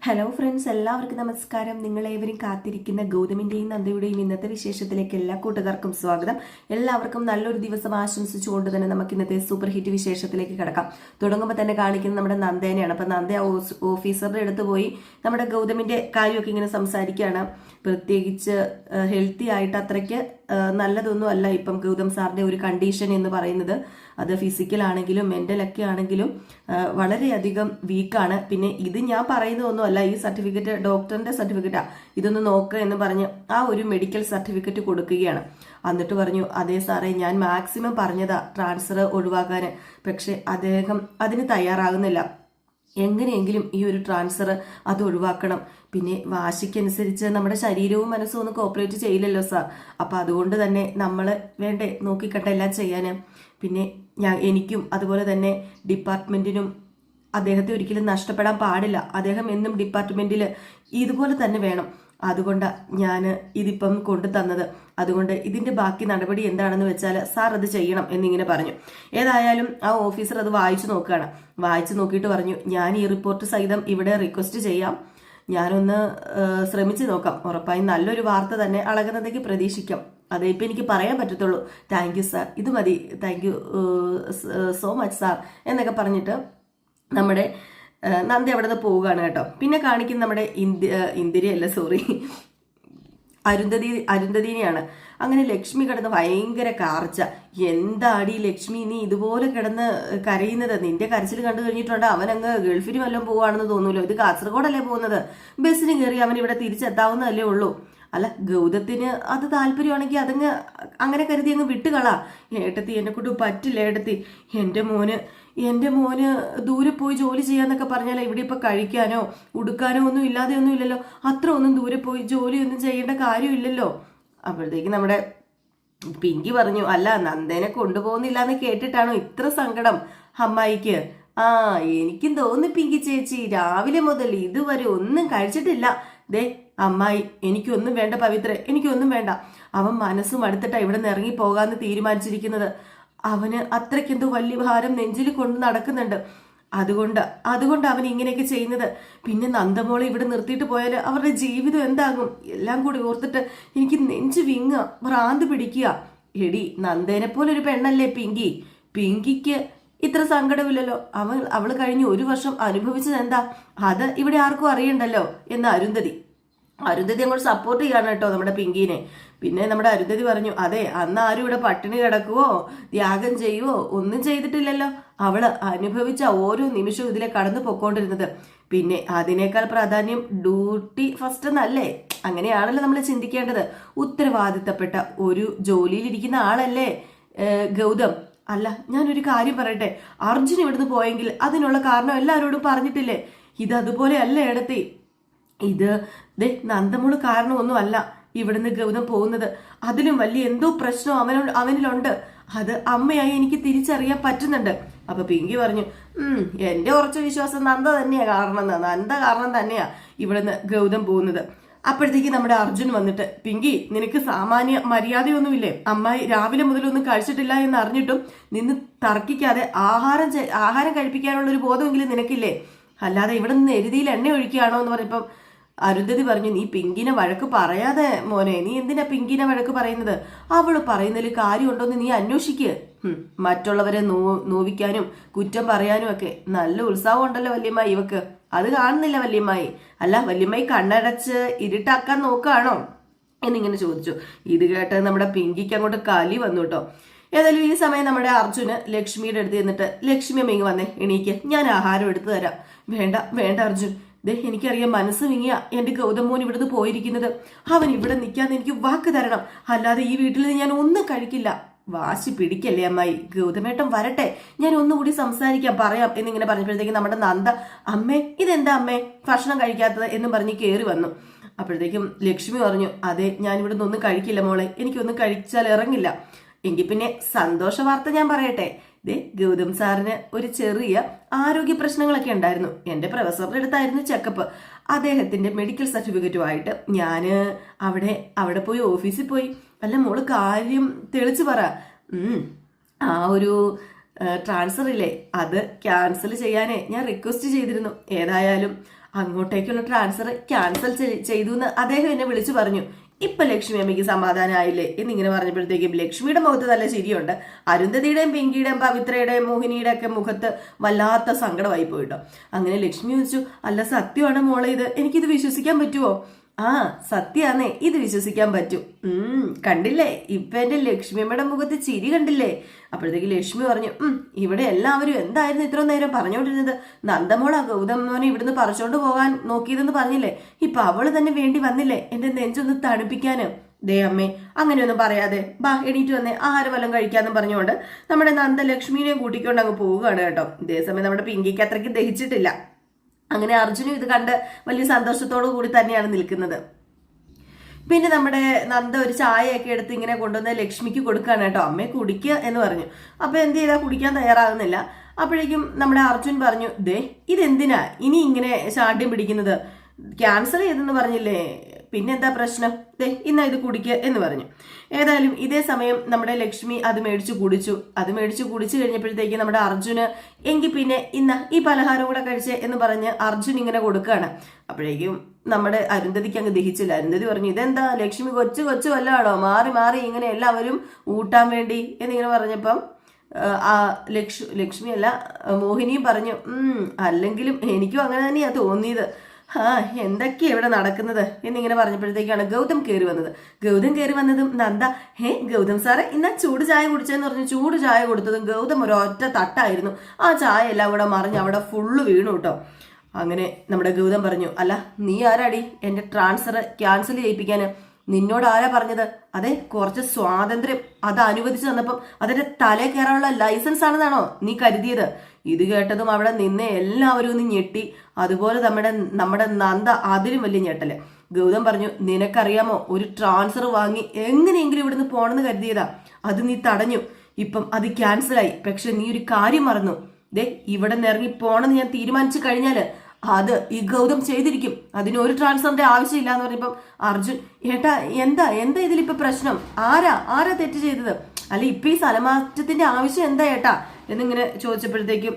Hello friends, എല്ലാവർക്കും നമസ്കാരം. നിങ്ങളേവരും കാത്തിരിക്കുന്ന ഗൗതമിന്റെയും നന്ദയുടെയും ഇന്നത്തെ വിശേഷത്തിലേക്ക് എല്ലാ കൂട്ടുകാർക്കും സ്വാഗതം. എല്ലാവർക്കും നല്ലൊരു ദിവസം ആശംസിച്ചുകൊണ്ട് തന്നെ നമുക്ക് ഇന്നത്തെ സൂപ്പർ ഹിറ്റ് വിശേഷത്തിലേക്ക് കിടക്കാം. തുടങ്ങുമ്പോൾ തന്നെ കാണിക്കുന്നത് നമ്മുടെ നന്ദേനെയാണ്. അപ്പൊ നന്ദ ഓഫീസറുടെ അടുത്ത് പോയി നമ്മുടെ ഗൗതമിന്റെ കാര്യമൊക്കെ ഇങ്ങനെ സംസാരിക്കുകയാണ്. പ്രത്യേകിച്ച് ഹെൽത്തി ആയിട്ട് അത്രയ്ക്ക് നല്ലതൊന്നും അല്ല ഇപ്പം ഗൗതം സാറിന്റെ ഒരു കണ്ടീഷൻ എന്ന് പറയുന്നത്. അത് ഫിസിക്കൽ ആണെങ്കിലും മെന്റലൊക്കെ ആണെങ്കിലും വളരെയധികം വീക്കാണ്. പിന്നെ ഇത് ഞാൻ പറയുന്നതൊന്നും അല്ല, ഈ സർട്ടിഫിക്കറ്റ് ഡോക്ടറിന്റെ സർട്ടിഫിക്കറ്റാ, ഇതൊന്ന് നോക്കുക എന്ന് പറഞ്ഞ് ആ ഒരു മെഡിക്കൽ സർട്ടിഫിക്കറ്റ് കൊടുക്കുകയാണ്. എന്നിട്ട് പറഞ്ഞു, അതേ സാറേ, ഞാൻ മാക്സിമം പറഞ്ഞതാ ട്രാൻസ്ഫർ ഒഴിവാക്കാൻ, പക്ഷെ അദ്ദേഹം അതിന് തയ്യാറാകുന്നില്ല. എങ്ങനെയെങ്കിലും ഈ ഒരു ട്രാൻസ്ഫർ അത് ഒഴിവാക്കണം. പിന്നെ വാശിക്കനുസരിച്ച് നമ്മുടെ ശരീരവും മനസ്സും ഒന്നും കോപ്പറേറ്റ് ചെയ്യില്ലല്ലോ സാർ. അപ്പൊ അതുകൊണ്ട് തന്നെ നമ്മൾ വേണ്ടേ നോക്കിക്കട്ടെ എല്ലാം ചെയ്യാന്. പിന്നെ എനിക്കും അതുപോലെ തന്നെ ഡിപ്പാർട്ട്മെന്റിനും അദ്ദേഹത്തെ ഒരിക്കലും നഷ്ടപ്പെടാൻ പാടില്ല. അദ്ദേഹം എന്നും ഡിപ്പാർട്ട്മെന്റിൽ ഇതുപോലെ തന്നെ വേണം. അതുകൊണ്ട് ഞാൻ ഇതിപ്പം കൊണ്ടു തന്നത്. അതുകൊണ്ട് ഇതിന്റെ ബാക്കി നടപടി എന്താണെന്ന് വെച്ചാൽ സാർ അത് ചെയ്യണം എന്നിങ്ങനെ പറഞ്ഞു. ഏതായാലും ആ ഓഫീസർ അത് വായിച്ചു നോക്കുകയാണ്. വായിച്ചു നോക്കിയിട്ട് പറഞ്ഞു, ഞാൻ ഈ റിപ്പോർട്ട് സഹിതം ഇവിടെ റിക്വസ്റ്റ് ചെയ്യാം. ഞാനൊന്ന് ശ്രമിച്ചു നോക്കാം. ഉറപ്പായും നല്ലൊരു വാർത്ത തന്നെ അളകുന്നതേക്ക് പ്രതീക്ഷിക്കാം. അതേ ഇപ്പം എനിക്ക് പറയാൻ പറ്റത്തുള്ളൂ. താങ്ക് യു സാർ, ഇത് മതി, thank you so much sir എന്നൊക്കെ പറഞ്ഞിട്ട് നമ്മുടെ നന്ദി അവിടെ നിന്ന് പോവുകയാണ് കേട്ടോ. പിന്നെ കാണിക്കുന്ന നമ്മുടെ ഇന്ദിരയല്ല, സോറി, അരുന്ധതിനെയാണ്. അങ്ങനെ ലക്ഷ്മി കിടന്ന് ഭയങ്കര കാർച്ച. എന്താടി ലക്ഷ്മി, നീ ഇതുപോലെ കിടന്ന് കരയുന്നത്? നിന്റെ കരച്ചിൽ കണ്ടു കഴിഞ്ഞിട്ടുണ്ട് അവനങ്ങ് ഗൾഫിന് വല്ലതും പോവാണെന്ന് തോന്നൂലോ. ഇത് കാസർഗോഡല്ലേ പോകുന്നത്? ബസ്സിന് കയറി അവൻ ഇവിടെ തിരിച്ചെത്താവുന്നതല്ലേ ഉള്ളൂ. അല്ല, ഗൗതത്തിന് അത് താല്പര്യമാണെങ്കിൽ അതങ്ങ് അങ്ങനെ കരുതി അങ്ങ് വിട്ടുകളാ. ഏട്ടത്തി, എന്നെ കൊണ്ട് പറ്റില്ല ഏട്ടത്തി. എൻ്റെ മോന് ദൂരെ പോയി ജോലി ചെയ്യാന്നൊക്കെ പറഞ്ഞാൽ ഇവിടെ ഇപ്പൊ കഴിക്കാനോ ഉടുക്കാനോ ഒന്നും ഇല്ലാതെ ഒന്നും ഇല്ലല്ലോ. അത്ര ഒന്നും ദൂരെ പോയി ജോലിയൊന്നും ചെയ്യേണ്ട കാര്യമില്ലല്ലോ. അപ്പോഴത്തേക്ക് നമ്മുടെ പിങ്കി പറഞ്ഞു, അല്ല, നന്ദേനെ കൊണ്ടുപോകുന്നില്ല എന്ന് കേട്ടിട്ടാണോ ഇത്ര സങ്കടം അമ്മായിക്ക്? ആ, എനിക്കും തോന്നി പിങ്കി ചേച്ചി, രാവിലെ മുതൽ ഇതുവരെ ഒന്നും കഴിച്ചിട്ടില്ല. ദേ അമ്മായി, എനിക്കൊന്നും വേണ്ട പവിത്ര, എനിക്കൊന്നും വേണ്ട. അവൻ മനസ്സും അടുത്തിട്ടാ ഇവിടെ നിന്ന് ഇറങ്ങി പോകാന്ന് തീരുമാനിച്ചിരിക്കുന്നത്. അവന് അത്രയ്ക്കെന്തോ വലിയ ഭാരം നെഞ്ചിൽ കൊണ്ട് നടക്കുന്നുണ്ട്. അതുകൊണ്ട് അവൻ ഇങ്ങനെയൊക്കെ ചെയ്യുന്നത്. പിന്നെ നന്ദമോളെ ഇവിടെ നിർത്തിയിട്ട് പോയാൽ അവരുടെ ജീവിതം എന്താകും? എല്ലാം കൂടി ഓർത്തിട്ട് എനിക്ക് നെഞ്ച് വിങ്ങ, ഭ്രാന്ത് പിടിക്കുക. എടി, നന്ദേനെ പോലെ ഒരു പെണ്ണല്ലേ പിങ്കി. പിങ്കിക്ക് ഇത്ര സങ്കടമില്ലല്ലോ. അവള് കഴിഞ്ഞ് 1 വർഷം അനുഭവിച്ചത് എന്താ? അത് ഇവിടെ ആർക്കും അറിയണ്ടല്ലോ എന്ന് അരുന്ധതി അങ്ങോട്ട് സപ്പോർട്ട് ചെയ്യാണ് കേട്ടോ നമ്മുടെ പിങ്കീനെ. പിന്നെ നമ്മുടെ അരുന്ധതി പറഞ്ഞു, അതെ, അന്ന് ആരും ഇവിടെ പട്ടിണി കിടക്കുവോ ത്യാഗം ചെയ്യുവോ ഒന്നും ചെയ്തിട്ടില്ലല്ലോ. അവള് അനുഭവിച്ച ഓരോ നിമിഷവും ഇതിലെ കടന്നു പൊക്കോണ്ടിരുന്നത്. പിന്നെ അതിനേക്കാൾ പ്രാധാന്യം ഡ്യൂട്ടി ഫസ്റ്റ് എന്നല്ലേ? അങ്ങനെയാണല്ലോ നമ്മൾ ചിന്തിക്കേണ്ടത്. ഉത്തരവാദിത്തപ്പെട്ട ഒരു ജോലിയിലിരിക്കുന്ന ആളല്ലേ ഗൗതം. അല്ല, ഞാനൊരു കാര്യം പറയട്ടെ, അർജുൻ ഇവിടുന്ന് പോയെങ്കിൽ അതിനുള്ള കാരണം എല്ലാവരോടും പറഞ്ഞിട്ടില്ലേ? ഇത് അതുപോലെ അല്ല ഏടത്തി. ഇത് നന്ദമോള് കാരണമൊന്നും അല്ല ഇവിടുന്ന് ഗൗതം പോകുന്നത്. അതിലും വലിയ എന്തോ പ്രശ്നം അവനിലുണ്ട്. അത് അമ്മയായി എനിക്ക് തിരിച്ചറിയാൻ പറ്റുന്നുണ്ട്. അപ്പൊ പിങ്കി പറഞ്ഞു, എന്റെ ഉറച്ച വിശ്വാസം നന്ദ കാരണം തന്നെയാ ഇവിടുന്ന് ഗൗതം പോകുന്നത്. അപ്പോഴത്തേക്ക് നമ്മുടെ അർജുൻ വന്നിട്ട്, പിങ്കി, നിനക്ക് സാമാന്യ മര്യാദയൊന്നുമില്ലേ? അമ്മായി രാവിലെ മുതലൊന്നും കഴിച്ചിട്ടില്ല എന്ന് അറിഞ്ഞിട്ടും നിന്ന് തർക്കിക്കാതെ ആഹാരം കഴിപ്പിക്കാനുള്ള ഒരു ബോധമെങ്കിലും നിനക്കില്ലേ? അല്ലാതെ ഇവിടെ നിന്ന് എരുതിയിൽ എണ്ണ ഒഴിക്കുകയാണോ എന്ന് പറഞ്ഞപ്പം അരുന്ധതി പറഞ്ഞു, നീ പിങ്കിനെ വഴക്ക് പറയാതെ മോനെ, നീ എന്തിനാ പിങ്കിനെ വഴക്ക് പറയുന്നത്? അവള് പറയുന്നതിൽ കാര്യമുണ്ടോന്ന് നീ അന്വേഷിക്ക്. മറ്റുള്ളവരെ നോവിക്കാനും കുറ്റം പറയാനും ഒക്കെ നല്ല ഉത്സാഹം ഉണ്ടല്ലോ വല്യമ്മായി ഇവക്ക്. അത് കാണുന്നില്ല വല്യമ്മായി. അല്ല, വല്യമ്മായി കണ്ണടച്ച് ഇരുട്ടാക്കാൻ നോക്കുകയാണോ എന്നിങ്ങനെ ചോദിച്ചു. ഇത് കേട്ട് നമ്മുടെ പിങ്കിക്ക് അങ്ങോട്ട് കലി വന്നു കേട്ടോ. ഏതായാലും ഈ സമയം നമ്മുടെ അർജുന് ലക്ഷ്മിയുടെ അടുത്ത് ചെന്നിട്ട്, ലക്ഷ്മി അമ്മ ഇങ്ങ് വന്നേ, എണീക്ക്, ഞാൻ ആഹാരം എടുത്തു തരാം. വേണ്ട അർജുൻ, എനിക്കറിയാം മനസ്സ് വിങ്ങിയ എന്റെ ഗൗതം മോൻ ഇവിടുന്ന് പോയിരിക്കുന്നത്. അവൻ ഇവിടെ നിൽക്കാതെ എനിക്ക് വാക്ക് തരണം, അല്ലാതെ ഈ വീട്ടിൽ നിന്ന് ഞാൻ ഒന്നും കഴിക്കില്ല. വാശി പിടിക്കല്ലേ അമ്മായി, ഗൗതമേട്ടൻ വരട്ടെ, ഞാൻ ഒന്നുകൂടി സംസാരിക്കാം, പറയാം എന്നിങ്ങനെ പറഞ്ഞപ്പോഴത്തേക്കും നമ്മുടെ നന്ദ, അമ്മേ ഇതെന്താ അമ്മേ ഭക്ഷണം കഴിക്കാത്തത് എന്നും പറഞ്ഞ് കയറി വന്നു. അപ്പോഴത്തേക്കും ലക്ഷ്മി പറഞ്ഞു, അതെ, ഞാൻ ഇവിടുന്ന് ഒന്നും കഴിക്കില്ല മോളെ, എനിക്കൊന്നും കഴിച്ചാൽ ഇറങ്ങില്ല. എങ്കിൽ പിന്നെ സന്തോഷ വാർത്ത ഞാൻ പറയട്ടെ. ഗൗതം സാറിന് ഒരു ചെറിയ ആരോഗ്യ പ്രശ്നങ്ങളൊക്കെ ഉണ്ടായിരുന്നു. എൻ്റെ പ്രൊഫസറുടെ അടുത്തായിരുന്നു ചെക്കപ്പ്. അദ്ദേഹത്തിന്റെ മെഡിക്കൽ സർട്ടിഫിക്കറ്റുമായിട്ട് ഞാൻ അവിടെ പോയി ഓഫീസിൽ പോയി. അല്ല മോള്, കാര്യം തെളിച്ചു പറ. ആ ഒരു ട്രാൻസ്ഫർ ഇല്ലേ, അത് ക്യാൻസൽ ചെയ്യാനേ ഞാൻ റിക്വസ്റ്റ് ചെയ്തിരുന്നു. ഏതായാലും അങ്ങോട്ടേക്കുള്ള ട്രാൻസ്ഫർ ക്യാൻസൽ ചെയ്തു എന്ന് അദ്ദേഹം എന്നെ വിളിച്ചു പറഞ്ഞു. ഇപ്പൊ ലക്ഷ്മി അമ്മയ്ക്ക് സമാധാനമായില്ലേ എന്നിങ്ങനെ പറഞ്ഞപ്പോഴത്തേക്കും ലക്ഷ്മിയുടെ മുഖത്ത് നല്ല ചിരിയുണ്ട്. അരുന്ധതിയുടെയും പിങ്കിയുടെയും പവിത്രയുടെയും മോഹിനിയുടെ ഒക്കെ മുഖത്ത് വല്ലാത്ത സങ്കടമായി പോയിട്ടോ. അങ്ങനെ ലക്ഷ്മി ചോദിച്ചു, അല്ല സത്യമാണ് മോളെ ഇത്, എനിക്കിത് വിശ്വസിക്കാൻ പറ്റുമോ? ആ സത്യാന്നേ, ഇത് വിശ്വസിക്കാൻ പറ്റും. കണ്ടില്ലേ ഇപ്പൊ എന്റെ ലക്ഷ്മിയമ്മയുടെ മുഖത്ത് ചിരി കണ്ടില്ലേ? അപ്പോഴത്തേക്ക് ലക്ഷ്മി പറഞ്ഞു, ഇവിടെ എല്ലാവരും എന്തായിരുന്നു ഇത്ര നേരം പറഞ്ഞുകൊണ്ടിരുന്നത്? നന്ദമോളാ ഗൗതമോനെ ഇവിടുന്ന് പറിച്ചോണ്ട് പോകാൻ നോക്കിയതെന്ന് പറഞ്ഞില്ലേ? ഇപ്പൊ അവള് തന്നെ വേണ്ടി വന്നില്ലേ എന്റെ നെഞ്ചൊന്ന് തണുപ്പിക്കാന്? ദേ അമ്മേ, അങ്ങനെയൊന്നും പറയാതെ ബാ എണീറ്റ് വന്നേ, ആഹാരം വല്ലതും കഴിക്കാന്നും പറഞ്ഞുകൊണ്ട് നമ്മുടെ നന്ദ ലക്ഷ്മിനെയും കൂട്ടിക്കൊണ്ട് അങ്ങ് പോവുകയാണ് കേട്ടോ. ഇതേസമയം നമ്മുടെ പിങ്കിക്ക് അത്രയ്ക്ക് ദഹിച്ചിട്ടില്ല. അങ്ങനെ അർജുനും ഇത് കണ്ട് വലിയ സന്തോഷത്തോടു കൂടി തന്നെയാണ് നിൽക്കുന്നത്. പിന്നെ നമ്മുടെ നന്ദ ഒരു ചായയൊക്കെ എടുത്ത് ഇങ്ങനെ കൊണ്ടുവന്ന് ലക്ഷ്മിക്ക് കൊടുക്കുകയാണ് കേട്ടോ. അമ്മയെ കുടിക്കുക എന്ന് പറഞ്ഞു. അപ്പൊ എന്ത് ചെയ്താൽ കുടിക്കാൻ തയ്യാറാകുന്നില്ല. അപ്പോഴേക്കും നമ്മുടെ അർജുൻ പറഞ്ഞു, ദേ ഇതെന്തിനാ ഇനി ഇങ്ങനെ ശാഠ്യം പിടിക്കുന്നത്? ക്യാൻസൽ ചെയ്തെന്ന് പറഞ്ഞില്ലേ, പിന്നെന്താ പ്രശ്നം? ദേ ഇന്നാ ഇത് കുടിക്കുക എന്ന് പറഞ്ഞു. ഏതായാലും ഇതേ സമയം നമ്മുടെ ലക്ഷ്മി അത് മേടിച്ചു കുടിച്ചു കഴിഞ്ഞപ്പോഴത്തേക്ക് നമ്മുടെ അർജുന് എങ്കിൽ പിന്നെ ഇന്ന ഈ പലഹാരം കൂടെ കഴിച്ചേ എന്ന് പറഞ്ഞ് അർജുൻ ഇങ്ങനെ കൊടുക്കുകയാണ്. അപ്പോഴേക്കും നമ്മുടെ അരുന്ധതിക്ക് അങ്ങ് ദഹിച്ചില്ല. അരുന്ധതി പറഞ്ഞു, ഇതെന്താ ലക്ഷ്മി കൊച്ചു വല്ലതാണോ മാറി മാറി ഇങ്ങനെ എല്ലാവരും ഊട്ടാൻ വേണ്ടി എന്നിങ്ങനെ പറഞ്ഞപ്പം ലക്ഷ്മിയല്ല മോഹിനിയും പറഞ്ഞു, അല്ലെങ്കിലും എനിക്കും അങ്ങനെ തന്നെയാ തോന്നിയത്. എന്തൊക്കെയാ ഇവിടെ നടക്കുന്നത് എന്നിങ്ങനെ പറഞ്ഞപ്പോഴത്തേക്കാണ് ഗൗതം കയറി വന്നത്. ഗൗതം കയറി വന്നതും നന്ദ, ഗൗതം സാറേ ഇന്നാ ചൂട് ചായ കുടിച്ചെന്ന് പറഞ്ഞു ചൂട് ചായ കൊടുത്തതും ഗൗതം ഒരൊറ്റ തട്ടായിരുന്നു. ആ ചായ എല്ലാം കൂടെ മറിഞ്ഞ് അവിടെ ഫുള്ള് വീണു കേട്ടോ. അങ്ങനെ നമ്മുടെ ഗൗതം പറഞ്ഞു, അല്ല നീ ആരാടി എന്റെ ട്രാൻസ്ഫർ ക്യാൻസൽ ചെയ്യിപ്പിക്കാന്? നിന്നോട് ആരാ പറഞ്ഞത്? അതെ കുറച്ച് സ്വാതന്ത്ര്യം അത് അനുവദിച്ചു തന്നപ്പം അതിന്റെ തലേ കയറാനുള്ള ലൈസൻസ് ആണെന്നാണോ നീ കരുതിയത്? ഇത് കേട്ടതും അവിടെ നിന്നെ എല്ലാവരും ഒന്ന് ഞെട്ടി. അതുപോലെ നമ്മുടെ നന്ദ അതിലും വലിയ ഞെട്ടല്. ഗൗതം പറഞ്ഞു, നിനക്കറിയാമോ ഒരു ട്രാൻസ്ഫർ വാങ്ങി എങ്ങനെയെങ്കിലും ഇവിടുന്ന് പോണെന്ന് കരുതിയതാ, അത് നീ തടഞ്ഞു. ഇപ്പം അത് ക്യാൻസലായി. പക്ഷെ നീ ഒരു കാര്യം മറന്നു. ദേ ഇവിടെ നിന്ന് ഇറങ്ങി പോണെന്ന് ഞാൻ തീരുമാനിച്ചു കഴിഞ്ഞാല് അത് ഈ ഗൗതം ചെയ്തിരിക്കും. അതിനൊരു ട്രാൻസ്ഫറിന്റെ ആവശ്യമില്ല എന്ന് പറഞ്ഞപ്പം അർജുൻ, ഏട്ടാ എന്താ ഇതിലിപ്പോ പ്രശ്നം? ആരാ തെറ്റ് ചെയ്തത്? അല്ല ഇപ്പൊ ഈ സ്ഥലമാറ്റത്തിന്റെ ആവശ്യം എന്താ ഏട്ടാ എന്നിങ്ങനെ ചോദിച്ചപ്പോഴത്തേക്കും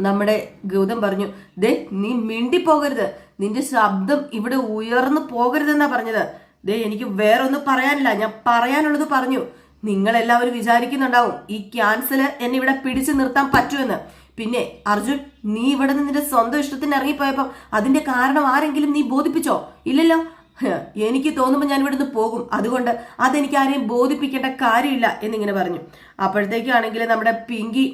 നമ്മുടെ ഗൗതം പറഞ്ഞു, ദേ നീ മിണ്ടിപ്പോകരുത്, നിന്റെ ശബ്ദം ഇവിടെ ഉയർന്നു പോകരുതെന്നാ പറഞ്ഞത്. ദേ എനിക്ക് വേറൊന്നും പറയാനില്ല, ഞാൻ പറയാനുള്ളത് പറഞ്ഞു. നിങ്ങളെല്ലാവരും വിചാരിക്കുന്നുണ്ടാവും ഈ ക്യാൻസല് എന്നെ ഇവിടെ പിടിച്ചു നിർത്താൻ പറ്റുമെന്ന്. പിന്നെ അർജുൻ, നീ ഇവിടെ നിന്നിന്റെ സ്വന്തം ഇഷ്ടത്തിന് ഇറങ്ങിപ്പോയപ്പോ അതിന്റെ കാരണം ആരെങ്കിലും നീ ബോധിപ്പിച്ചോ? ഇല്ലല്ലോ. എനിക്ക് തോന്നുമ്പോൾ ഞാൻ ഇവിടുന്ന് പോകും, അതുകൊണ്ട് അതെനിക്ക് ആരെയും ബോധിപ്പിക്കേണ്ട കാര്യമില്ല എന്നിങ്ങനെ പറഞ്ഞു. അപ്പോഴത്തേക്കാണെങ്കിൽ നമ്മുടെ പിങ്കി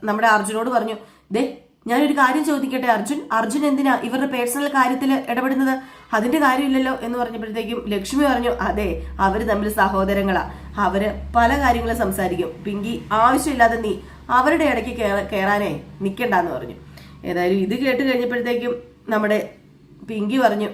നമ്മുടെ അർജുനോട് പറഞ്ഞു, ദേ ഞാനൊരു കാര്യം ചോദിക്കട്ടെ അർജുൻ എന്തിനാ ഇവരുടെ പേഴ്സണൽ കാര്യത്തിൽ ഇടപെടുന്നത്? അതിന്റെ കാര്യമില്ലല്ലോ എന്ന് പറഞ്ഞപ്പോഴത്തേക്കും ലക്ഷ്മി പറഞ്ഞു, അതെ അവര് തമ്മിൽ സഹോദരങ്ങളാ, അവര് പല കാര്യങ്ങളും സംസാരിക്കും. പിങ്കി ആവശ്യമില്ലാതെ നീ അവരുടെ ഇടയ്ക്ക് കയറാനേ നിൽക്കണ്ടെന്ന് പറഞ്ഞു. ഏതായാലും ഇത് കേട്ട് കഴിഞ്ഞപ്പോഴത്തേക്കും നമ്മുടെ പിങ്കി പറഞ്ഞു,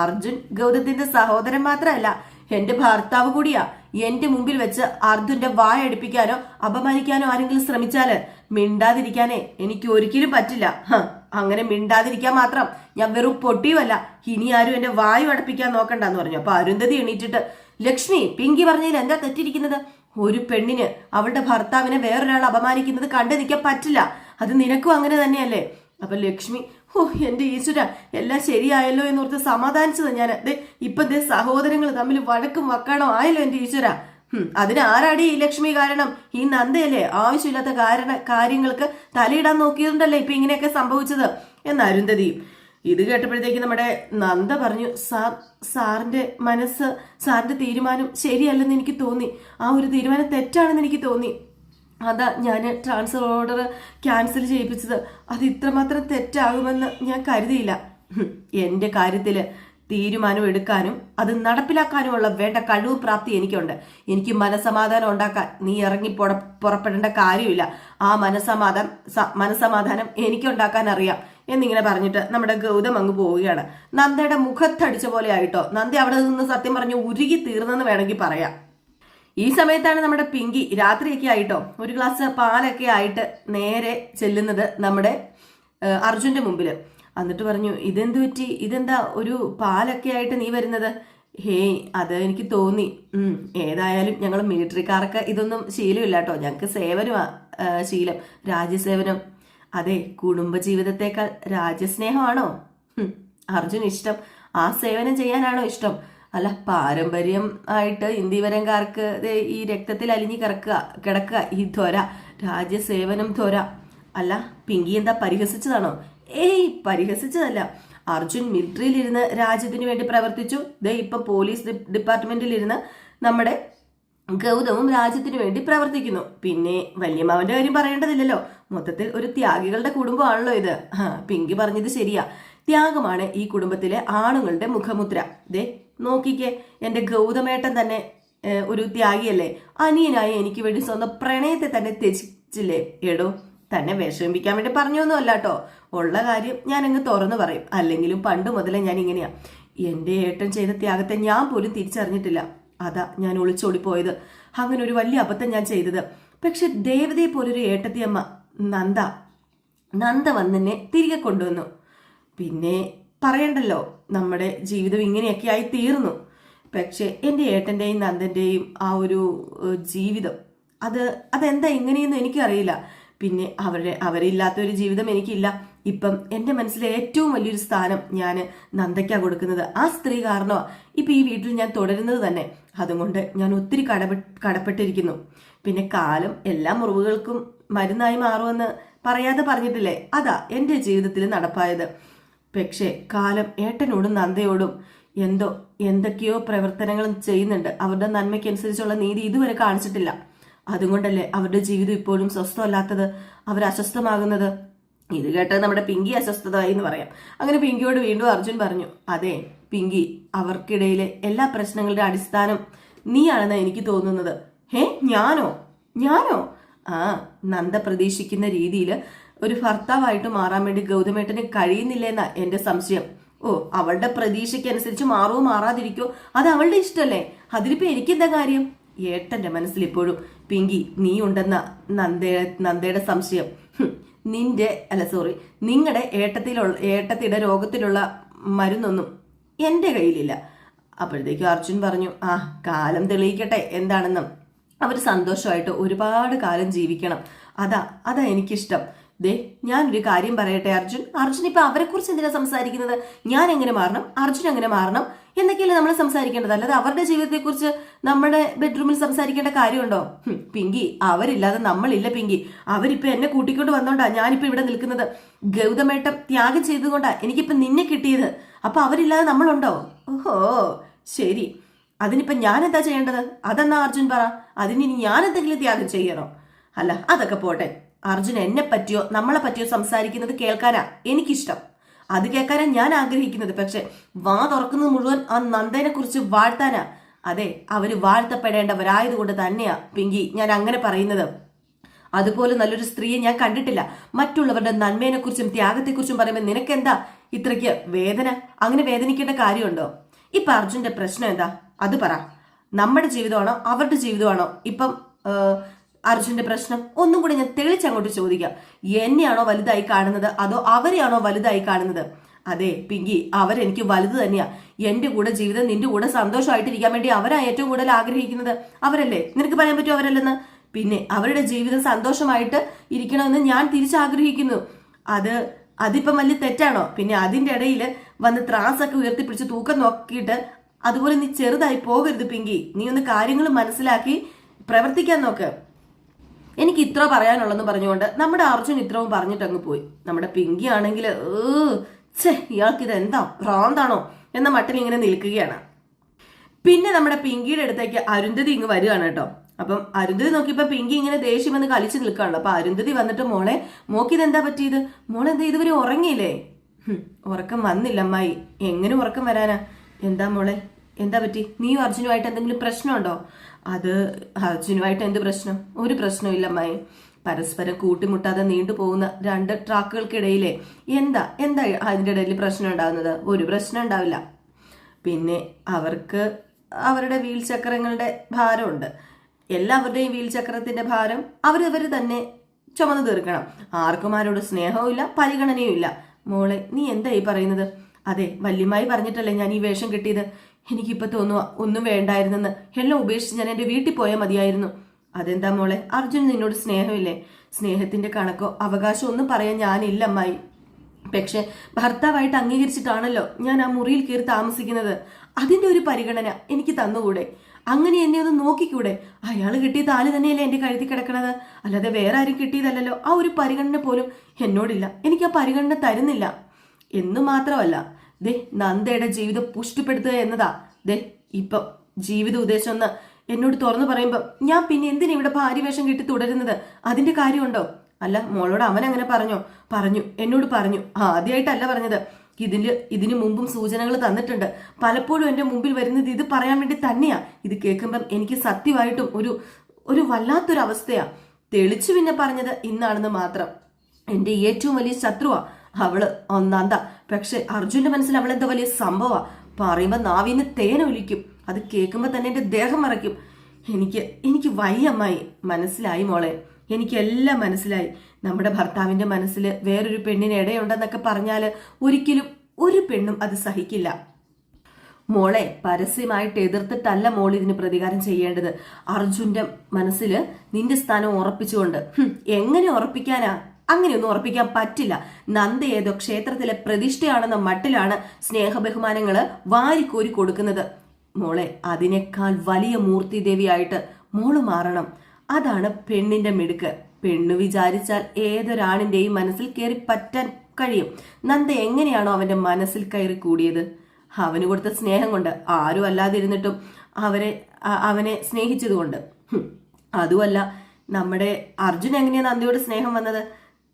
അർജുൻ ഗൗതത്തിന്റെ സഹോദരൻ മാത്രമല്ല എന്റെ ഭർത്താവ് കൂടിയാ. എന്റെ മുമ്പിൽ വെച്ച് അർജുന്റെ വായ അടുപ്പിക്കാനോ അപമാനിക്കാനോ ആരെങ്കിലും ശ്രമിച്ചാല് മിണ്ടാതിരിക്കാനേ എനിക്ക് ഒരിക്കലും പറ്റില്ല. അങ്ങനെ മിണ്ടാതിരിക്കാൻ മാത്രം ഞാൻ വെറും പൊട്ടിയുമല്ല. ഇനി ആരും എന്റെ വായു അടപ്പിക്കാൻ നോക്കണ്ടെന്ന് പറഞ്ഞു. അപ്പൊ അരുന്ധതി എണീറ്റിട്ട്, ലക്ഷ്മി പിങ്കി പറഞ്ഞതിൽ എന്താ തെറ്റിരിക്കുന്നത്? ഒരു പെണ്ണിന് അവളുടെ ഭർത്താവിനെ വേറൊരാൾ അപമാനിക്കുന്നത് കണ്ടു നിൽക്കാൻ പറ്റില്ല. അത് നിനക്കും അങ്ങനെ തന്നെയല്ലേ? അപ്പൊ ലക്ഷ്മി, എന്റെ ഈശ്വര എല്ലാം ശരിയായല്ലോ എന്നോർത്ത് സമാധാനിച്ചത് ഞാൻ. ഇപ്പൊ സഹോദരങ്ങൾ തമ്മിൽ വഴക്കും വക്കാണോ ആയല്ലോ എന്റെ ഈശ്വര. അതിനാരാടി ഈ ലക്ഷ്മി കാരണം? ഈ നന്ദയല്ലേ ആവശ്യമില്ലാത്ത കാര്യങ്ങൾക്ക് തലയിടാൻ നോക്കിയതുകൊണ്ടല്ലേ ഇപ്പൊ ഇങ്ങനെയൊക്കെ സംഭവിച്ചത് എന്ന് അരുന്ധതി. ഇത് കേട്ടപ്പോഴത്തേക്ക് നമ്മുടെ നന്ദ പറഞ്ഞു, സാറിന്റെ മനസ്സ്, സാറിന്റെ തീരുമാനം ശരിയല്ലെന്ന് എനിക്ക് തോന്നി. ആ ഒരു തീരുമാനം തെറ്റാണെന്ന് എനിക്ക് തോന്നി. അതാ ഞാൻ ട്രാൻസ്ഫർ ഓർഡർ ക്യാൻസൽ ചെയ്യിപ്പിച്ചത്. അത് ഇത്രമാത്രം തെറ്റാകുമെന്ന് ഞാൻ കരുതിയില്ല. എന്റെ കാര്യത്തില് തീരുമാനം എടുക്കാനും അത് നടപ്പിലാക്കാനുമുള്ള വേണ്ട കഴിവും പ്രാപ്തി എനിക്കുണ്ട്. എനിക്ക് മനസമാധാനം ഉണ്ടാക്കാൻ നീ ഇറങ്ങി പുറപ്പെടേണ്ട കാര്യമില്ല. ആ മനസമാധാനം എനിക്കുണ്ടാക്കാൻ അറിയാം എന്നിങ്ങനെ പറഞ്ഞിട്ട് നമ്മുടെ ഗൗതം അങ്ങ് പോവുകയാണ്. നന്ദയുടെ മുഖത്തടിച്ച പോലെ ആയിട്ടോ. നന്ദ അവിടെ നിന്ന് സത്യം പറഞ്ഞു ഉരുകി തീർന്നെന്ന് വേണമെങ്കിൽ പറയാം. ഈ സമയത്താണ് നമ്മുടെ പിങ്കി രാത്രിയൊക്കെ ആയിട്ടോ ഒരു ഗ്ലാസ് പാലൊക്കെ ആയിട്ട് നേരെ ചെല്ലുന്നത് നമ്മുടെ അർജുന്റെ മുമ്പിൽ. എന്നിട്ട് പറഞ്ഞു, ഇതെന്ത് പറ്റി? ഇതെന്താ ഒരു പാലൊക്കെ ആയിട്ട് നീ വരുന്നത്? അത് എനിക്ക് തോന്നി. ഏതായാലും ഞങ്ങൾ മിലിറ്ററിക്കാർക്ക് ഇതൊന്നും ശീലമില്ല കേട്ടോ. ഞങ്ങൾക്ക് സേവനമാ ശീലം, രാജ്യസേവനം. അതെ, കുടുംബജീവിതത്തെക്കാൾ രാജ്യസ്നേഹമാണോ അർജുൻ ഇഷ്ടം ആ സേവനം ചെയ്യാനാണോ ഇഷ്ടം? അല്ല, പാരമ്പര്യം ആയിട്ട് ഇന്ത്യവരംകാർക്ക് ഈ രക്തത്തിൽ അലിഞ്ഞു കിടക്കുക ഈ ത്വര, രാജ്യസേവനം ത്വര. അല്ല, പിങ്കി എന്താ പരിഹസിച്ചതാണോ? ഏയ്, പരിഹസിച്ചതല്ല. അർജുൻ മിലിറ്ററിയിലിരുന്ന് രാജ്യത്തിന് വേണ്ടി പ്രവർത്തിച്ചു. ഇപ്പൊ പോലീസ് ഡിപ്പാർട്ട്മെന്റിലിരുന്ന് നമ്മുടെ ഗൗതമും രാജ്യത്തിന് വേണ്ടി പ്രവർത്തിക്കുന്നു. പിന്നെ വല്യമ്മാവന്റെ കാര്യം പറയേണ്ടതില്ലല്ലോ. മൊത്തത്തിൽ ഒരു ത്യാഗികളുടെ കുടുംബമാണല്ലോ ഇത്. പിങ്കി പറഞ്ഞത് ശരിയാ, ത്യാഗമാണ് ഈ കുടുംബത്തിലെ ആണുങ്ങളുടെ മുഖമുദ്ര. നോക്കിക്കേ, എന്റെ ഗൗതമേട്ടൻ തന്നെ ഒരു ത്യാഗിയല്ലേ? അനിയനായ എനിക്ക് വേണ്ടി സ്വന്തം പ്രണയത്തെ തന്നെ ത്യജിച്ചില്ലേ? എടോ, തന്നെ വിഷമിപ്പിക്കാൻ വേണ്ടി പറഞ്ഞൊന്നും അല്ല കേട്ടോ. ഉള്ള കാര്യം ഞാൻ അങ്ങ് തുറന്നു പറയും. അല്ലെങ്കിലും പണ്ട് മുതലേ ഞാൻ ഇങ്ങനെയാ. എന്റെ ഏട്ടൻ ചെയ്ത ത്യാഗത്തെ ഞാൻ പോലും തിരിച്ചറിഞ്ഞിട്ടില്ല. അതാ ഞാൻ ഒളിച്ചോടി പോയത്. അങ്ങനെ ഒരു വലിയ അബദ്ധം ഞാൻ ചെയ്തത്. പക്ഷെ ദേവതയെ പോലൊരു ഏട്ടത്തിയമ്മ നന്ദ വന്നെന്നെ തിരികെ കൊണ്ടുവന്നു. പിന്നെ പറയണ്ടല്ലോ, നമ്മുടെ ജീവിതം ഇങ്ങനെയൊക്കെ ആയി തീർന്നു. പക്ഷെ എൻ്റെ ഏട്ടൻ്റെയും നന്ദൻ്റെയും ആ ഒരു ജീവിതം അതെന്താ ഇങ്ങനെയെന്ന് എനിക്കറിയില്ല. പിന്നെ അവരില്ലാത്തൊരു ജീവിതം എനിക്കില്ല. ഇപ്പം എൻ്റെ മനസ്സിലെ ഏറ്റവും വലിയൊരു സ്ഥാനം ഞാൻ നന്ദയ്ക്കാണ് കൊടുക്കുന്നത്. ആ സ്ത്രീ കാരണോ ഇപ്പം ഈ വീട്ടിൽ ഞാൻ തുടരുന്നത് തന്നെ. അതുകൊണ്ട് ഞാൻ ഒത്തിരി കടപ്പെട്ടിരിക്കുന്നു. പിന്നെ കാലം എല്ലാ മുറിവുകൾക്കും മരുന്നായി മാറുമെന്ന് പറയാതെ പറഞ്ഞിട്ടില്ലേ? അതാ എൻ്റെ ജീവിതത്തിൽ നടപ്പായത്. പക്ഷേ കാലം ഏട്ടനോടും നന്ദയോടും എന്തൊക്കെയോ പ്രവർത്തനങ്ങളും ചെയ്യുന്നുണ്ട്. അവരുടെ നന്മയ്ക്കനുസരിച്ചുള്ള നീതി ഇതുവരെ കാണിച്ചിട്ടില്ല. അതുകൊണ്ടല്ലേ അവരുടെ ജീവിതം ഇപ്പോഴും സ്വസ്ഥമല്ലാത്തത്, അവർ അസ്വസ്ഥമാകുന്നത്. ഇത് കേട്ടത് നമ്മുടെ പിങ്കി അസ്വസ്ഥതായി എന്ന് പറയാം. അങ്ങനെ പിങ്കിയോട് വീണ്ടും അർജുൻ പറഞ്ഞു, അതെ പിങ്കി, അവർക്കിടയിലെ എല്ലാ പ്രശ്നങ്ങളുടെ അടിസ്ഥാനം നീയാണെന്നാണ് എനിക്ക് തോന്നുന്നത്. ഞാനോ? നന്ദ പ്രതീക്ഷിക്കുന്ന രീതിയിൽ ഒരു ഭർത്താവായിട്ട് മാറാൻ വേണ്ടി ഗൗതമേട്ടന് കഴിയുന്നില്ലെന്നാ എന്റെ സംശയം. അവളുടെ പ്രതീക്ഷയ്ക്കനുസരിച്ച് മാറുമോ മാറാതിരിക്കോ അത് അവളുടെ ഇഷ്ടമല്ലേ? അതിലിപ്പോ എനിക്കെന്താ കാര്യം? ഏട്ടന്റെ മനസ്സിൽ ഇപ്പോഴും പിങ്കി നീ ഉണ്ടെന്ന നന്ദയുടെ സംശയം. നിങ്ങളുടെ ഏട്ടത്തിയുടെ രോഗത്തിലുള്ള മരുന്നൊന്നും എന്റെ കയ്യിലില്ല. അപ്പോഴത്തേക്കും അർജുൻ പറഞ്ഞു, കാലം തെളിയിക്കട്ടെ എന്താണെന്നും. അവർ സന്തോഷമായിട്ട് ഒരുപാട് കാലം ജീവിക്കണം. അതാ എനിക്കിഷ്ടം. ഞാനൊരു കാര്യം പറയട്ടെ അർജുൻ ഇപ്പൊ അവരെ കുറിച്ച് എന്തിനാ സംസാരിക്കുന്നത്? ഞാൻ എങ്ങനെ മാറണം, അർജുൻ എങ്ങനെ മാറണം എന്നൊക്കെയല്ലേ നമ്മൾ സംസാരിക്കേണ്ടത്. അല്ലാതെ അവരുടെ ജീവിതത്തെ കുറിച്ച് നമ്മുടെ ബെഡ്റൂമിൽ സംസാരിക്കേണ്ട കാര്യമുണ്ടോ? പിങ്കി, അവരില്ലാതെ നമ്മളില്ല പിങ്കി. അവരിപ്പൊ എന്നെ കൂട്ടിക്കൊണ്ട് വന്നോണ്ടാ ഞാനിപ്പോ ഇവിടെ നിൽക്കുന്നത്. ഗൗതമേട്ടം ത്യാഗം ചെയ്തുകൊണ്ടാ എനിക്കിപ്പൊ നിന്നെ കിട്ടിയത്. അപ്പൊ അവരില്ലാതെ നമ്മളുണ്ടോ? ഓഹോ, ശരി. അതിനിപ്പൊ ഞാൻ എന്താ ചെയ്യേണ്ടത്? അതെന്നാ അർജുൻ പറ. അതിനി ഞാൻ എന്തെങ്കിലും ത്യാഗം ചെയ്യണോ? അല്ല, അതൊക്കെ പോട്ടെ. അർജുൻ എന്നെ പറ്റിയോ നമ്മളെ പറ്റിയോ സംസാരിക്കുന്നത് കേൾക്കാനാ എനിക്കിഷ്ടം. അത് കേൾക്കാനാ ഞാൻ ആഗ്രഹിക്കുന്നത്. പക്ഷെ വാ തുറക്കുന്നത് മുഴുവൻ ആ നന്ദനെ കുറിച്ച് വാഴ്ത്താനാ. അതെ, അവര് വാഴ്ത്തപ്പെടേണ്ടവരായതുകൊണ്ട് തന്നെയാ പിങ്കി ഞാൻ അങ്ങനെ പറയുന്നത്. അതുപോലെ നല്ലൊരു സ്ത്രീയെ ഞാൻ കണ്ടിട്ടില്ല. മറ്റുള്ളവരുടെ നന്മേനെ കുറിച്ചും ത്യാഗത്തെക്കുറിച്ചും പറയുമ്പോൾ നിനക്കെന്താ ഇത്രയ്ക്ക് വേദന? അങ്ങനെ വേദനിക്കേണ്ട കാര്യമുണ്ടോ? ഇപ്പൊ അർജുന്റെ പ്രശ്നം എന്താ അത് പറ. നമ്മുടെ ജീവിതമാണോ അവരുടെ ജീവിതമാണോ ഇപ്പം അർജുന്റെ പ്രശ്നം? ഒന്നും കൂടി ഞാൻ തെളിച്ചങ്ങോട്ട് ചോദിക്കാം. എന്നെയാണോ വലുതായി കാണുന്നത് അതോ അവരെയാണോ വലുതായി കാണുന്നത്? അതെ പിങ്കി, അവരെനിക്ക് വലുത് തന്നെയാ. എന്റെ കൂടെ ജീവിതം നിന്റെ കൂടെ സന്തോഷമായിട്ടിരിക്കാൻ വേണ്ടി അവരാ ഏറ്റവും കൂടുതൽ ആഗ്രഹിക്കുന്നത്. അവരല്ലേ? നിനക്ക് പറയാൻ പറ്റുമോ അവരല്ലെന്ന്? പിന്നെ അവരുടെ ജീവിതം സന്തോഷമായിട്ട് ഇരിക്കണമെന്ന് ഞാൻ തിരിച്ചാഗ്രഹിക്കുന്നു. അതിപ്പം വലിയ തെറ്റാണോ? പിന്നെ അതിന്റെ ഇടയിൽ വന്ന് ത്രാസൊക്കെ ഉയർത്തിപ്പിടിച്ച് തൂക്കം നോക്കിയിട്ട് അതുപോലെ നീ ചെറുതായി പോകരുത് പിങ്കി. നീ ഒന്ന് കാര്യങ്ങൾ മനസ്സിലാക്കി പ്രവർത്തിക്കാൻ നോക്ക്. എനിക്ക് ഇത്ര പറയാനുള്ളെന്ന് പറഞ്ഞുകൊണ്ട് നമ്മുടെ അർജുൻ ഇത്രവും പറഞ്ഞിട്ട് അങ്ങ് പോയി. നമ്മുടെ പിങ്കി ആണെങ്കിൽ ഇയാൾക്കിത് എന്താ ഭ്രാന്താണോ എന്ന മട്ടിൽ ഇങ്ങനെ നിൽക്കുകയാണ്. പിന്നെ നമ്മുടെ പിങ്കിയുടെ അടുത്തേക്ക് അരുന്ധതി ഇങ്ങ് വരികയാണ് കേട്ടോ. അപ്പം അരുന്ധതി നോക്കിയപ്പോ പിങ്കി ഇങ്ങനെ ദേഷ്യം വന്ന് കളിച്ചു നിൽക്കുകയാണല്ലോ. അപ്പൊ അരുന്ധതി വന്നിട്ട് മോക്കിത് എന്താ പറ്റിയത്? മോളെന്താ ഇതുവരെ ഉറങ്ങിയില്ലേ? ഉറക്കം വന്നില്ല അമ്മായി. എങ്ങനെ ഉറക്കം വരാനാ? എന്താ മോളെ, എന്താ പറ്റി? നീയും അർജുനുമായിട്ട് എന്തെങ്കിലും പ്രശ്നമുണ്ടോ? അത് അർജുനുമായിട്ട് എന്ത് പ്രശ്നം? ഒരു പ്രശ്നമില്ല അമ്മായി. പരസ്പരം കൂട്ടിമുട്ടാതെ നീണ്ടുപോകുന്ന രണ്ട് ട്രാക്കുകൾക്കിടയിലെ എന്താ അതിൻ്റെ ഇടയിൽ പ്രശ്നം ഉണ്ടാകുന്നത്? ഒരു പ്രശ്നം ഉണ്ടാവില്ല. പിന്നെ അവർക്ക് അവരുടെ വീൽ ചക്രങ്ങളുടെ ഭാരമുണ്ട്. എല്ലാവരുടെയും വീൽ ചക്രത്തിന്റെ ഭാരം അവരവർ തന്നെ ചുമന്നു തീർക്കണം. ആർക്കും ആരോട് സ്നേഹവും ഇല്ല, പരിഗണനയും ഇല്ല. മോളെ, നീ എന്താ ഈ പറയുന്നത്? അതെ, വല്യമ്മായി പറഞ്ഞിട്ടല്ലേ ഞാൻ ഈ വേഷം കിട്ടിയത്. എനിക്കിപ്പോ തോന്നുക ഒന്നും വേണ്ടായിരുന്നെന്ന്. എല്ലാം ഉപേക്ഷിച്ച് ഞാൻ എന്റെ വീട്ടിൽ പോയാൽ മതിയായിരുന്നു. അതെന്താ മോളെ, അർജുൻ നിന്നോട് സ്നേഹമില്ലേ? സ്നേഹത്തിന്റെ കണക്കോ അവകാശമോ ഒന്നും പറയാൻ ഞാനില്ല അമ്മായി. പക്ഷെ ഭർത്താവായിട്ട് അംഗീകരിച്ചിട്ടാണല്ലോ ഞാൻ ആ മുറിയിൽ കയറി താമസിക്കുന്നത്. അതിന്റെ ഒരു പരിഗണന എനിക്ക് തന്നുകൂടെ? അങ്ങനെ എന്നെ ഒന്ന് നോക്കിക്കൂടെ? അയാൾ കിട്ടിയ താല് തന്നെയല്ലേ എന്റെ കഴുതി കിടക്കണത്, അല്ലാതെ വേറെ ആരും കിട്ടിയതല്ലല്ലോ. ആ ഒരു പരിഗണന പോലും എന്നോടില്ല. എനിക്ക് ആ പരിഗണന തരുന്നില്ല എന്ന് മാത്രമല്ല, ദേ നന്ദയുടെ ജീവിതം പുഷ്ടിപ്പെടുത്തുക എന്നതാ ഇപ്പം ജീവിത ഉദ്ദേശം എന്ന് എന്നോട് തുറന്നു പറയുമ്പോ ഞാൻ പിന്നെ എന്തിനാ ഇവിടെ ഭാര്യവേഷം കെട്ടി തുടരുന്നത്? അതിന്റെ കാര്യമുണ്ടോ? അല്ല, മോളോട് അവൻ അങ്ങനെ പറഞ്ഞു എന്നോട് പറഞ്ഞു. ആദ്യമായിട്ടല്ല പറഞ്ഞത്, ഇതിനു മുമ്പും സൂചനകൾ തന്നിട്ടുണ്ട്. പലപ്പോഴും എന്റെ മുമ്പിൽ വരുന്നത് ഇത് പറയാൻ വേണ്ടി തന്നെയാ. ഇത് കേൾക്കുമ്പം എനിക്ക് സത്യമായിട്ടും ഒരു വല്ലാത്തൊരു അവസ്ഥയാ. തെളിച്ചു പിന്നെ പറഞ്ഞത് ഇന്നാണെന്ന് മാത്രം. എന്റെ ഏറ്റവും വലിയ ശത്രുവാ അവള് നന്ദ. പക്ഷെ അർജുന്റെ മനസ്സിൽ അവളെന്താ വലിയ സംഭവമാ. പറയുമ്പോ നാവിന്ന് തേനൊലിക്കും. അത് കേൾക്കുമ്പോ തന്നെ എന്റെ ദേഹം മറയ്ക്കും. എനിക്ക് വയ്യമ്മായി. മനസ്സിലായി മോളെ, എനിക്കെല്ലാം മനസ്സിലായി. നമ്മുടെ ഭർത്താവിന്റെ മനസ്സിൽ വേറൊരു പെണ്ണിന് ഇടയുണ്ടെന്നൊക്കെ പറഞ്ഞാല് ഒരിക്കലും ഒരു പെണ്ണും അത് സഹിക്കില്ല. മോളെ പരസ്യമായിട്ട് എതിർത്തിട്ടല്ല മോൾ ഇതിന് പ്രതികാരം ചെയ്യേണ്ടത്. അർജുന്റെ മനസ്സിൽ നിന്റെ സ്ഥാനം ഉറപ്പിച്ചുകൊണ്ട്. എങ്ങനെ ഉറപ്പിക്കാനാ? അങ്ങനെയൊന്നും ഉറപ്പിക്കാൻ പറ്റില്ല. നന്ദ ഏതോ ക്ഷേത്രത്തിലെ പ്രതിഷ്ഠയാണെന്ന മട്ടിലാണ് സ്നേഹബഹുമാനങ്ങള് വാരിക്കോരി കൊടുക്കുന്നത്. മോളെ അതിനേക്കാൾ വലിയ മൂർത്തി ദേവിയായിട്ട് മോള് മാറണം. അതാണ് പെണ്ണിന്റെ മിടുക്ക്. പെണ്ണു വിചാരിച്ചാൽ ഏതൊരാണിന്റെയും മനസ്സിൽ കയറി പറ്റാൻ കഴിയും. നന്ദ എങ്ങനെയാണോ അവന്റെ മനസ്സിൽ കയറി കൂടിയത്? അവന് കൊടുത്ത സ്നേഹം കൊണ്ട്. ആരും അല്ലാതിരുന്നിട്ടും അവനെ സ്നേഹിച്ചതുകൊണ്ട്. അതുമല്ല, നമ്മുടെ അർജുൻ എങ്ങനെയാ നന്ദയോട് സ്നേഹം വന്നത്?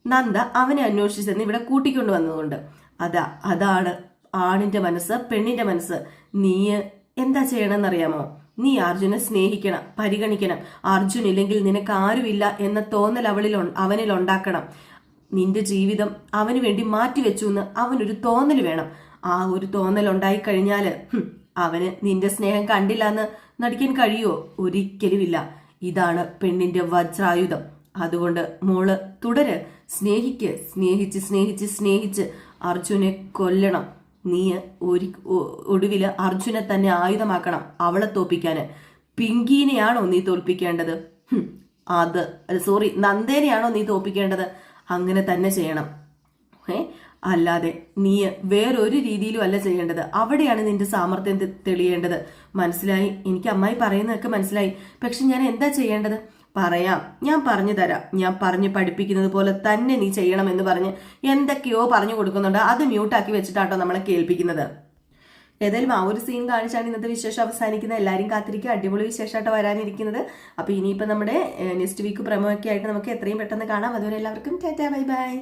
നന്ദ അവനെ അന്വേഷിച്ചെന്ന് ഇവിടെ കൂട്ടിക്കൊണ്ടു വന്നതുകൊണ്ട്. അതാണ് ആണിന്റെ മനസ്സ്, പെണ്ണിന്റെ മനസ്സ്. നീ എന്താ ചെയ്യണമെന്നറിയാമോ? നീ അർജുനെ സ്നേഹിക്കണം, പരിഗണിക്കണം. അർജുൻ ഇല്ലെങ്കിൽ നിനക്ക് ആരുമില്ല എന്ന തോന്നൽ അവനിൽ ഉണ്ടാക്കണം. നിന്റെ ജീവിതം അവന് വേണ്ടി മാറ്റിവെച്ചു എന്ന് അവനൊരു തോന്നൽ വേണം. ആ ഒരു തോന്നൽ ഉണ്ടായി കഴിഞ്ഞാല് അവന് നിന്റെ സ്നേഹം കണ്ടില്ല എന്ന് നടിക്കാൻ കഴിയുമോ? ഒരിക്കലുമില്ല. ഇതാണ് പെണ്ണിന്റെ വജ്രായുധം. അതുകൊണ്ട് മോള് തുടര്. സ്നേഹിച്ച് അർജുനെ കൊല്ലണം. നീ ഒടുവില് അർജുനെ തന്നെ ആയുധമാക്കണം അവളെ തോൽപ്പിക്കാന്. പിങ്കീനെയാണോ നീ തോൽപ്പിക്കേണ്ടത്? നന്ദേനെയാണോ നീ തോൽപ്പിക്കേണ്ടത്? അങ്ങനെ തന്നെ ചെയ്യണം. അല്ലാതെ നീ വേറൊരു രീതിയിലും അല്ല ചെയ്യേണ്ടത്. അവിടെയാണ് നിന്റെ സാമർത്ഥ്യം തെളിയേണ്ടത്. മനസ്സിലായി? എനിക്ക് അമ്മായി പറയുന്നതൊക്കെ മനസ്സിലായി. പക്ഷെ ഞാൻ എന്താ ചെയ്യേണ്ടത്? പറയാം, ഞാൻ പറഞ്ഞു തരാം. ഞാൻ പറഞ്ഞു പഠിപ്പിക്കുന്നത് പോലെ തന്നെ നീ ചെയ്യണം എന്ന് പറഞ്ഞ് എന്തൊക്കെയോ പറഞ്ഞു കൊടുക്കുന്നുണ്ട്. അത് മ്യൂട്ടാക്കി വെച്ചിട്ടാട്ടോ നമ്മളെ കേൾപ്പിക്കുന്നത്. ഏതായാലും ആ ഒരു സീൻ കാണിച്ചാണ് ഇന്നത്തെ വിശേഷം അവസാനിക്കുന്നത്. എല്ലാവരും കാത്തിരിക്കുക. അടിപൊളി വിശേഷമായിട്ട് വരാനിരിക്കുന്നത്. അപ്പൊ ഇനിയിപ്പോ നമ്മുടെ നെക്സ്റ്റ് വീക്ക് പ്രമോ ഒക്കെ ആയിട്ട് നമുക്ക് എത്രയും പെട്ടെന്ന് കാണാം. അതുവരെ എല്ലാവർക്കും ടാറ്റാ, ബൈ ബൈ.